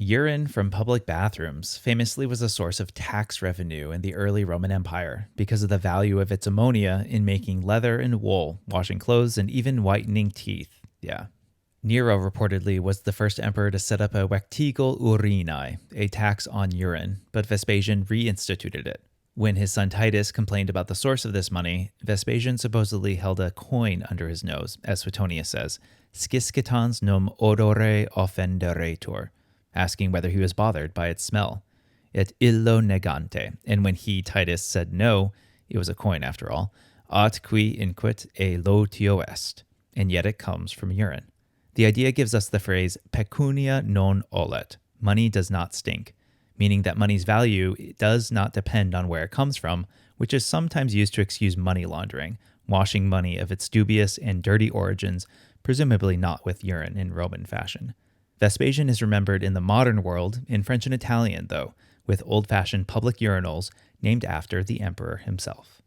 Urine from public bathrooms famously was a source of tax revenue in the early Roman Empire because of the value of its ammonia in making leather and wool, washing clothes, and even whitening teeth. Yeah. Nero reportedly was the first emperor to set up a vectigul urinae, a tax on urine, but Vespasian reinstituted it. When his son Titus complained about the source of this money, Vespasian supposedly held a coin under his nose, as Suetonius says, "Sciscitans nom odore offenderetur," asking whether he was bothered by its smell. Et illo negante, and when he, Titus, said no, it was a coin after all, aut qui inquit e lotio est, and yet it comes from urine. The idea gives us the phrase pecunia non olet, money does not stink, meaning that money's value does not depend on where it comes from, which is sometimes used to excuse money laundering, washing money of its dubious and dirty origins, presumably not with urine in Roman fashion. Vespasian is remembered in the modern world in French and Italian, though, with old-fashioned public urinals named after the emperor himself.